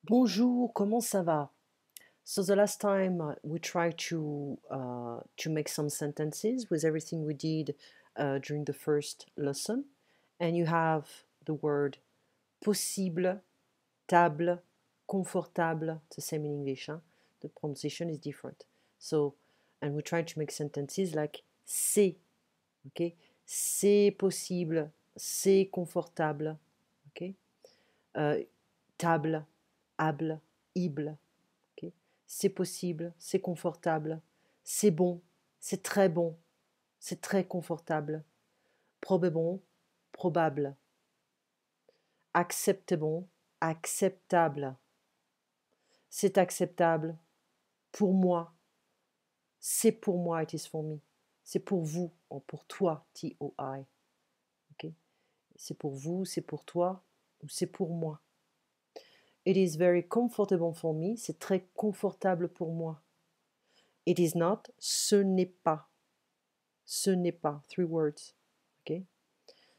Bonjour, comment ça va? So the last time we tried to make some sentences with everything we did during the first lesson, and you have the word possible, table, confortable. It's the same in English. Huh? The pronunciation is different. So, and we tried to make sentences like c'est, okay? C'est possible, c'est confortable, okay? Table, able, ible. Okay. C'est possible, c'est confortable, c'est bon, c'est très confortable, probable, probable, acceptable, acceptable, c'est acceptable, pour moi, c'est pour moi, it is for me, c'est pour vous, ou pour toi, T-O-I, okay. C'est pour vous, c'est pour toi, ou c'est pour moi. It is very comfortable for me, c'est très confortable pour moi. It is not, ce n'est pas. Ce n'est pas, 3 words. Okay?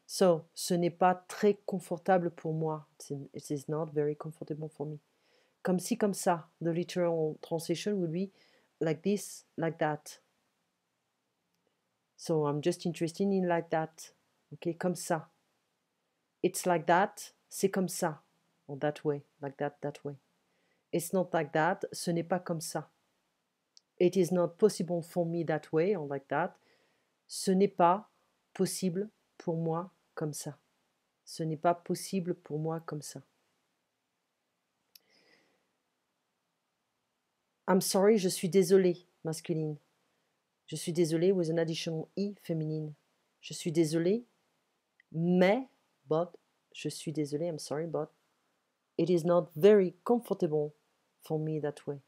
So, ce n'est pas très confortable pour moi. It is not very comfortable for me. Comme si, comme ça. The literal translation would be like this, like that. So, I'm just interested in like that. Okay, comme ça. It's like that, c'est comme ça. Or that way, like that, that way. It's not like that, ce n'est pas comme ça. It is not possible for me that way, or like that. Ce n'est pas possible pour moi comme ça. Ce n'est pas possible pour moi comme ça. I'm sorry, je suis désolée, masculine. Je suis désolée with an additional I, féminine. Je suis désolée, mais, but, je suis désolée, I'm sorry, but, it is not very comfortable for me that way.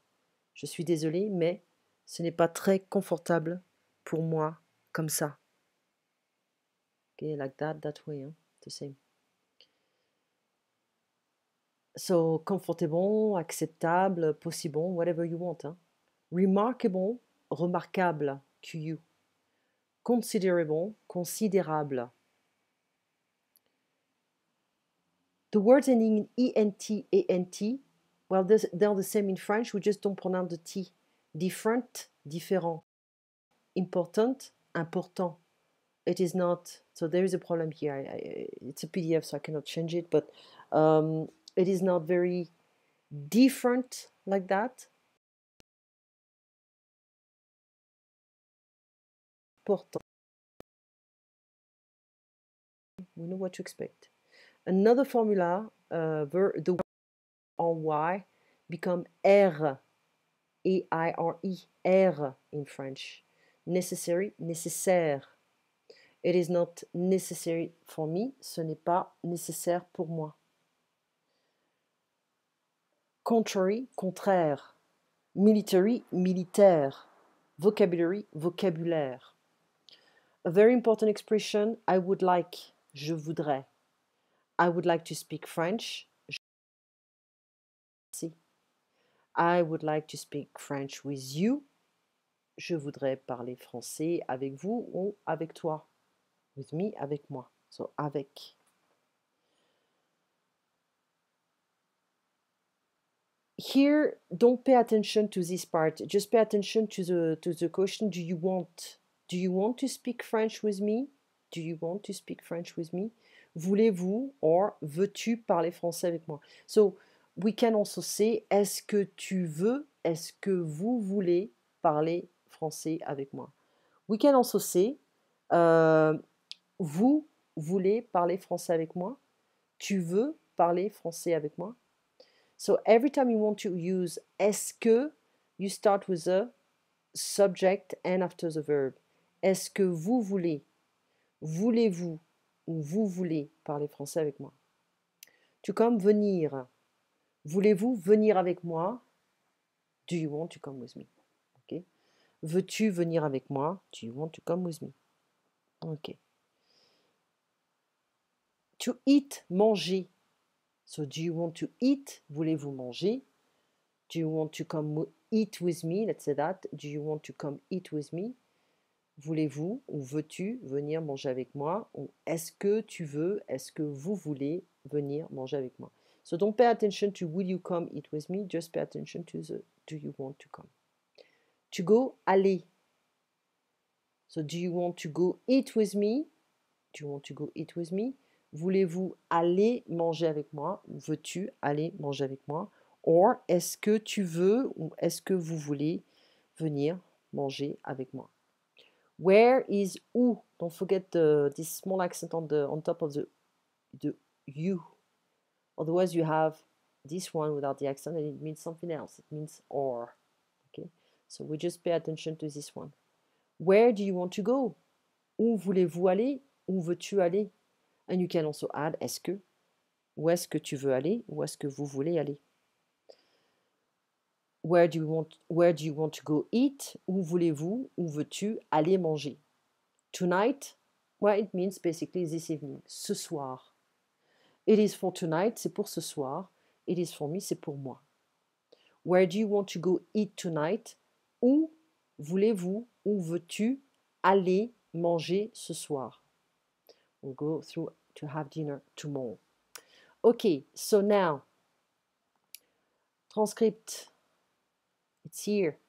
Je suis désolée, mais ce n'est pas très confortable pour moi comme ça. Okay, like that, that way, hein, the same. So, comfortable, acceptable, possible, whatever you want. Hein. Remarkable, remarquable to you. Considerable, considérable. The words ending in ENT, ANT, well, they're the same in French, we just don't pronounce the T. Different, différent. Important, important. It is not, so there is a problem here. It's a PDF, so I cannot change it, but it is not very different like that. Important. We know what to expect. Another formula, the word on Y become R, A-I-R-E, R in French. Necessary, nécessaire. It is not necessary for me, ce n'est pas nécessaire pour moi. Contrary, contraire. Military, militaire. Vocabulary, vocabulaire. A very important expression, I would like, je voudrais. I would like to speak French. I would like to speak French with you. Je voudrais parler français avec vous ou avec toi. With me, avec moi. So, avec. Here, don't pay attention to this part. Just pay attention to the question, do you want? Do you want to speak French with me? Do you want to speak French with me? Voulez-vous or veux-tu parler français avec moi? So, we can also say, est-ce que tu veux, est-ce que vous voulez parler français avec moi? We can also say, vous voulez parler français avec moi? Tu veux parler français avec moi? So every time you want to use est-ce que, you start with the subject and after the verb. Est-ce que vous voulez? Voulez-vous ou vous voulez parler français avec moi? To come, venir. Voulez-vous venir avec moi? Do you want to come with me? Okay. Veux-tu venir avec moi? Do you want to come with me? Okay. To eat, manger. So do you want to eat? Voulez-vous manger? Do you want to come eat with me? Let's say that. Do you want to come eat with me? Voulez-vous ou veux-tu venir manger avec moi? Ou est-ce que tu veux, est-ce que vous voulez venir manger avec moi? So don't pay attention to will you come eat with me, just pay attention to the do you want to come. To go, aller. So do you want to go eat with me? Do you want to go eat with me? Voulez-vous aller manger avec moi? Veux-tu aller manger avec moi? Or, est-ce que tu veux ou est-ce que vous voulez venir manger avec moi? Where is où? Don't forget this small accent on top of the you. Otherwise, you have this one without the accent and it means something else. It means or. Okay? So we just pay attention to this one. Where do you want to go? Où voulez-vous aller? Où veux-tu aller? And you can also add est-ce que. Où est-ce que tu veux aller? Où est-ce que vous voulez aller? Where do you want to go eat? Où voulez-vous? Où veux-tu aller manger? Tonight, well, it means basically this evening. Ce soir. It is for tonight, c'est pour ce soir. It is for me, c'est pour moi. Where do you want to go eat tonight? Où voulez-vous, où veux-tu aller manger ce soir? We'll go through to have dinner tomorrow. Okay, so now, transcript. It's here.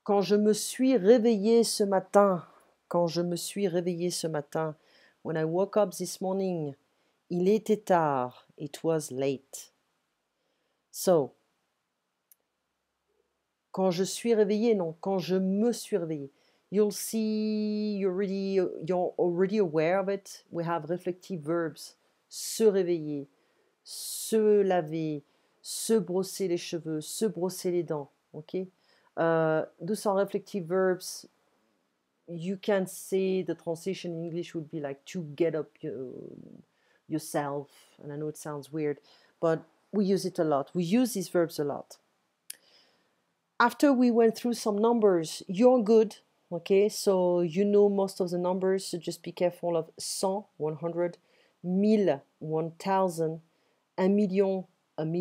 Quand je me suis réveillée ce matin, when I woke up this morning, il était tard, it was late. So, quand je suis réveillée, non, quand je me suis réveillée. You'll see, you're already aware of it. We have reflective verbs. Se réveiller, se laver, se brosser les cheveux, se brosser les dents. Okay? Those are reflective verbs. You can say the translation in English would be like to get up yourself. And I know it sounds weird, but we use it a lot. We use these verbs a lot. After we went through some numbers, you're good. Okay, so you know most of the numbers, so just be careful of 100, 100, 1000, 1000, un million, 1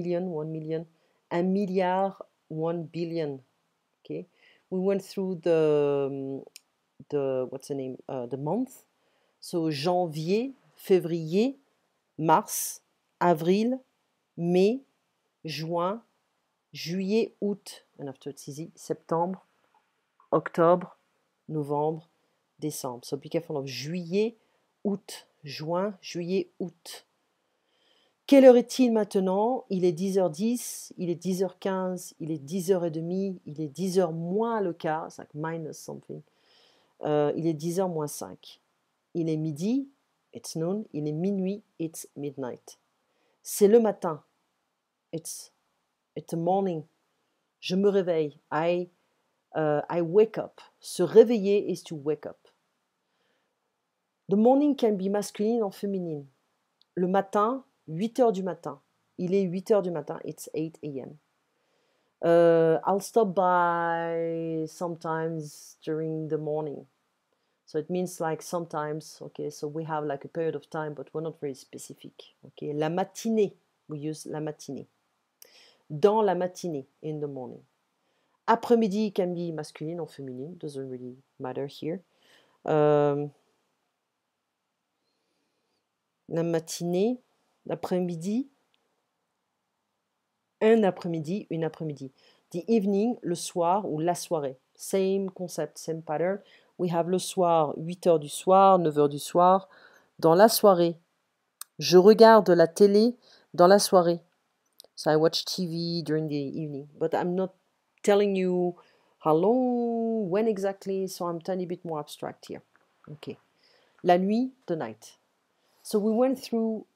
million, un milliard, 1 billion. Okay, we went through the what's the name? The month. So janvier, février, mars, avril, mai, juin, juillet, août, and after it's easy, septembre, octobre, novembre, décembre. So be careful of juillet, août, juin, juillet, août. Quelle heure est-il maintenant? Il est 10h10, il est 10h15, il est 10h30, il est 10h moins le quart, it's like minus something. Il est 10h moins 5. Il est midi, it's noon. Il est minuit, it's midnight. C'est le matin, it's the morning. Je me réveille, I wake up. Se réveiller is to wake up. The morning can be masculine or feminine. Le matin, 8h du matin. Il est 8h du matin, it's 8 a.m. I'll stop by sometimes during the morning. So it means like sometimes, okay, so we have like a period of time, but we're not very specific. Okay, la matinée, we use la matinée. Dans la matinée, in the morning. Après-midi can be masculine or feminine, doesn't really matter here. La matinée, l'après-midi, un après-midi, une après-midi. The evening, le soir ou la soirée. Same concept, same pattern. We have le soir, 8h du soir, 9h du soir. Dans la soirée. Je regarde la télé dans la soirée. So I watch TV during the evening. But I'm not telling you how long, when exactly. So I'm a tiny bit more abstract here. Okay. La nuit, the night. So we went through,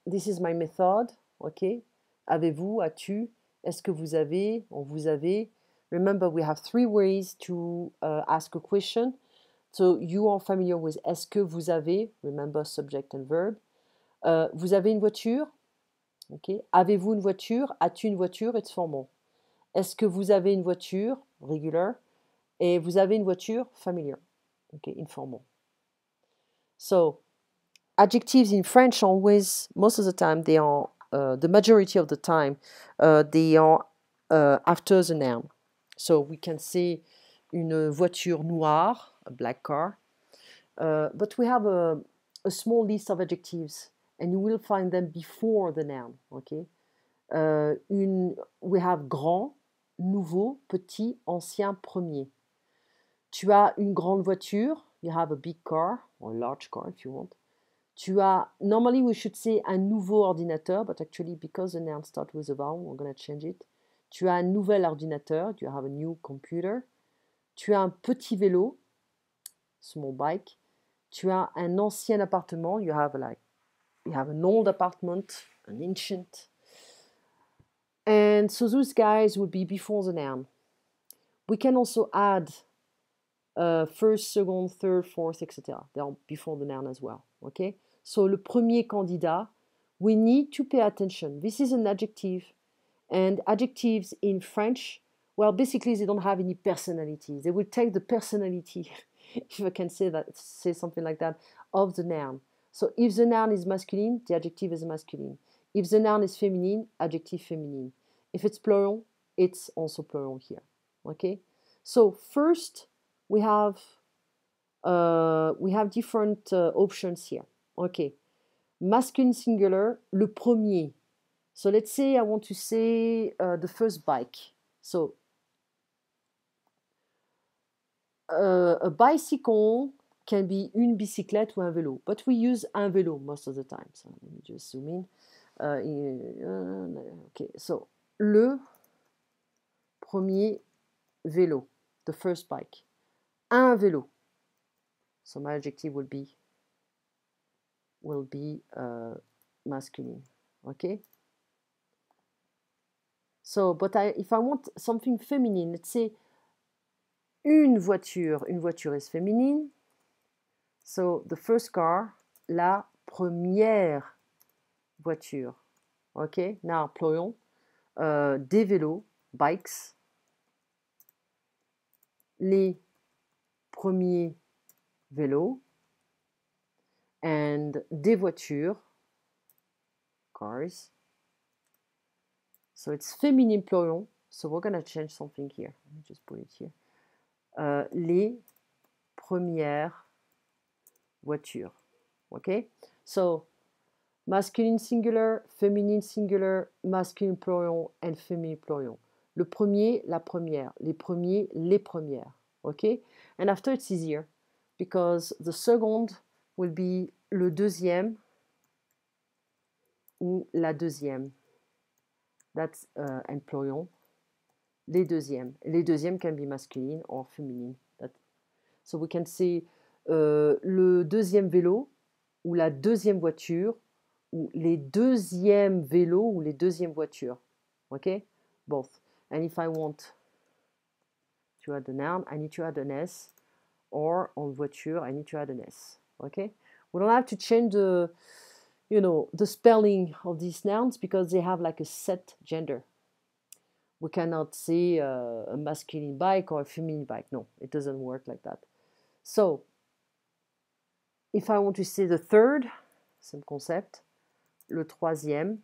this is my method, okay? Avez-vous, as-tu, est-ce que vous avez, on vous avez. Remember, we have 3 ways to ask a question. So you are familiar with est-ce que vous avez, remember subject and verb. Vous avez une voiture, okay? Avez-vous une voiture, as-tu une voiture, it's formal. Est-ce que vous avez une voiture, regular. Et vous avez une voiture, familiar, okay, informal. So, adjectives in French always, most of the time, they are, the majority of the time, they are after the noun. So we can say une voiture noire, a black car. But we have a small list of adjectives. and you will find them before the noun, okay? We have grand, nouveau, petit, ancien, premier. Tu as une grande voiture, you have a big car, or a large car if you want. Tu as, normally we should say un nouveau ordinateur, but actually because the noun starts with a vowel, we're going to change it. Tu as un nouvel ordinateur, you have a new computer. Tu as un petit vélo, small bike. Tu as un ancien appartement, you have an old apartment, an ancient. And so those guys would be before the noun. We can also add first, second, third, fourth, etc. They are before the noun as well, okay? So le premier candidat, we need to pay attention. This is an adjective, and adjectives in French, well, basically they don't have any personality. They will take the personality, if I can say something like that, of the noun. So if the noun is masculine, the adjective is masculine. If the noun is feminine, adjective feminine. If it's plural, it's also plural here, okay? So first, we have different options here. Okay, masculine singular, le premier. So let's say I want to say the first bike. So a bicycle can be une bicyclette ou un vélo, but we use un vélo most of the time. So let me just zoom in. Okay, so le premier vélo, the first bike. Un vélo. So my adjective will be masculine. Okay. So, but if I want something feminine, let's say une voiture is féminine. So the first car, la première voiture. Okay. Now plural. Des vélos, bikes. Les premiers vélos. And des voitures, cars. So it's feminine plural. So we're going to change something here. Let me just put it here. Les premières voitures. Okay? So masculine singular, feminine singular, masculine plural, and feminine plural. Le premier, la première. Les premiers, les premières. Okay? And after it's easier because the second will be le deuxième ou la deuxième. That's and plural. Les deuxièmes. Les deuxièmes can be masculine or feminine. So we can say le deuxième vélo ou la deuxième voiture ou les deuxièmes vélos ou les deuxièmes voitures. Okay? Both. And if I want to add a noun, I need to add an S, or on voiture, I need to add an S. Okay? We don't have to change the spelling of these nouns because they have like a set gender. We cannot say a masculine bike or a feminine bike. No, it doesn't work like that. So, if I want to say the third, same concept, le troisième,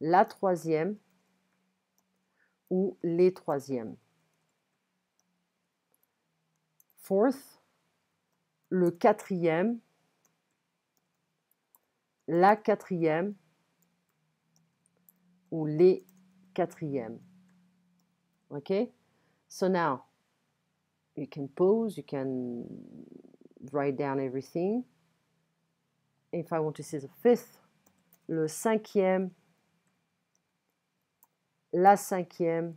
la troisième, ou les troisièmes. Fourth, le quatrième, la quatrième, ou les quatrièmes. Okay? So now, you can pause, you can write down everything. If I want to say the fifth, le cinquième, la cinquième,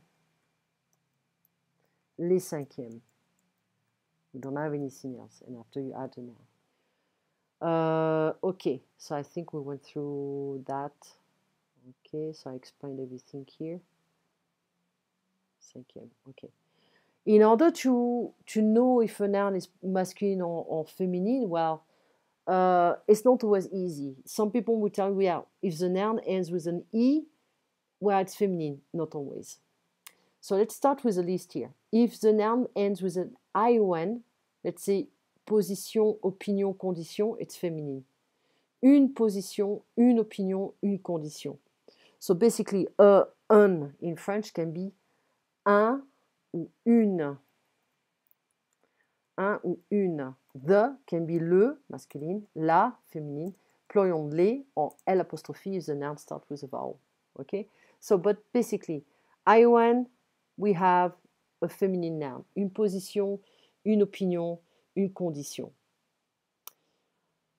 les cinquièmes. You don't have anything else, and after you add a noun. Okay, so I think we went through that. Okay, so I explained everything here. Cinquième, okay. In order to know if a noun is masculine or feminine, well, it's not always easy. Some people will tell you, yeah, if the noun ends with an E, well, it's feminine. Not always. So let's start with a list here. If the noun ends with an ION, let's say position, opinion, condition, it's feminine. Une position, une opinion, une condition. So basically, un in French can be un ou une. Un ou une. The can be le, masculine, la, féminine. plurion de les en L apostrophe if the noun starts with a vowel. Okay? So, but basically, Iwan, we have a feminine noun. Une position, une opinion, une condition.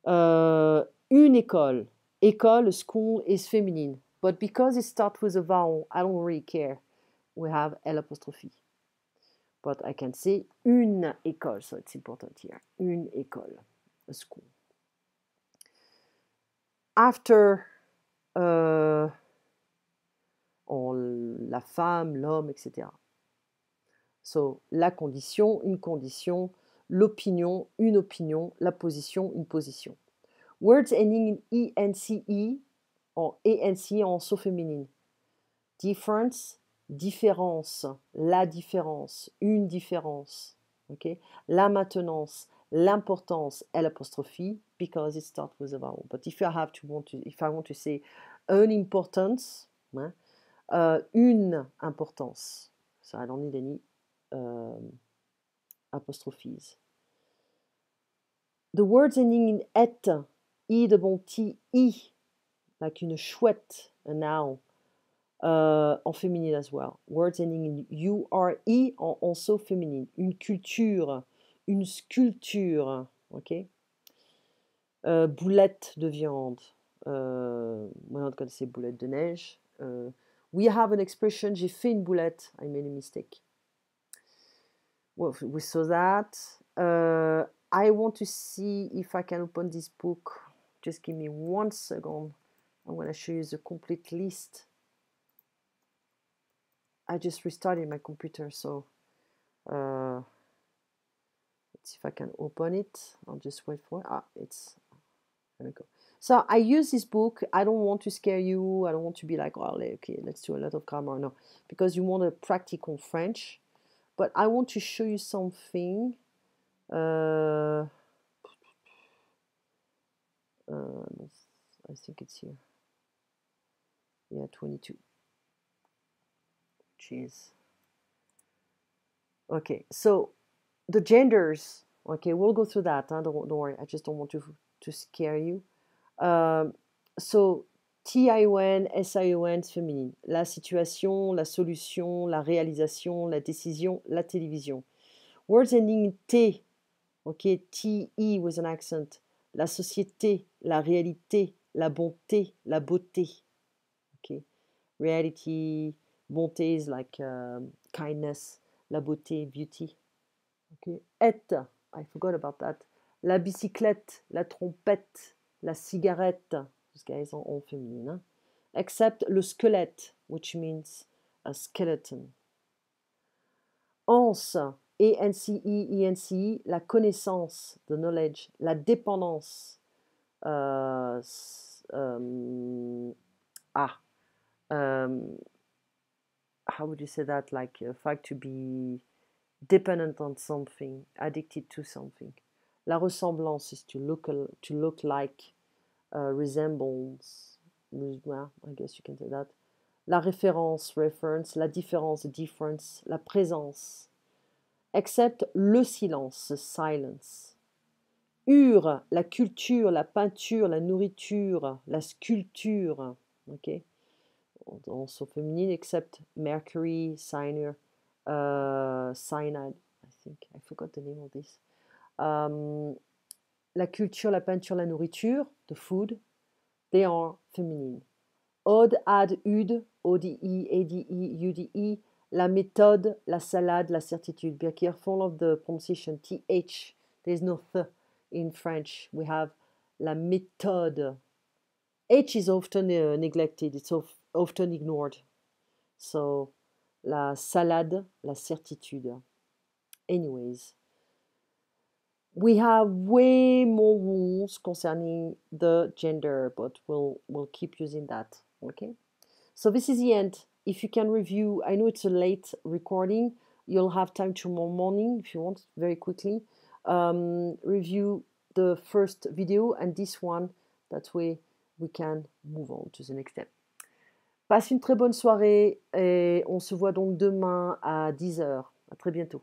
Une école. École, school is feminine. But because it starts with a vowel, I don't really care. We have L apostrophe. But I can say une école, so it's important here. Une école, a school. After la femme, l'homme, etc. So, la condition, une condition, l'opinion, une opinion, la position, une position. Words ending in ENCE, en ENCE en so féminine. Difference, différence, la différence, une différence. Okay? La maintenance, l'importance, L apostrophe, because it starts with a vowel. But if I want to say an importance, une importance, so I don't need any apostrophes. The words ending in et, I de bon T, I, like une chouette, a noun, en féminine as well. Words ending in URE en also féminine. Une culture, une sculpture, ok? Boulette de viande. We're not going to say boulette de neige. We have an expression, j'ai fait une boulette, I made a mistake. Well, we saw that. I want to see if I can open this book. Just give me 1 second. I'm going to show you the complete list. I just restarted my computer, so let's see if I can open it. I'll just wait for it. There we go. So I use this book. I don't want to scare you. I don't want to be like, oh, okay, let's do a lot of grammar. No, because you want a practical French. But I want to show you something. I think it's here. Yeah, 22. Jeez. Okay, so the genders. Okay, we'll go through that. Don't worry. I just don't want to scare you. So T-I-O-N, S-I-O-N, féminine. La situation, la solution, la réalisation, la décision, la télévision. Words ending in T. Okay, T-E with an accent. La société, la réalité, la bonté, la beauté. Okay, reality, bonté is like kindness, la beauté, beauty. Okay, et, I forgot about that. La bicyclette, la trompette, la cigarette, those guys are all feminine, hein? Except le squelette, which means a skeleton. Anse, E-N-C-E, E-N-C-E, la connaissance, the knowledge, la dépendance, how would you say that? Like a fact to be dependent on something, addicted to something. La ressemblance is to look like, resembles, well, I guess you can say that. La référence, reference, la différence, the difference, la présence. Except le silence, silence. Ur, la culture, la peinture, la nourriture, la sculpture. Okay? Also féminine, except mercury, cyanide, I think. I forgot the name of this. La culture, la peinture, la nourriture, the food, they are feminine. Ode, ad, ud, ode, ade, ude, la méthode, la salade, la certitude. Be careful of the pronunciation, th. There's no th in French. We have la méthode. H is often neglected. It's often ignored. So, la salade, la certitude. Anyways, we have way more rules concerning the gender, but we'll keep using that. Okay. So this is the end. If you can review, I know it's a late recording. You'll have time tomorrow morning if you want, very quickly. Review the first video and this one. That way we can move on to the next step. Passe une très bonne soirée et on se voit donc demain à 10h. À très bientôt.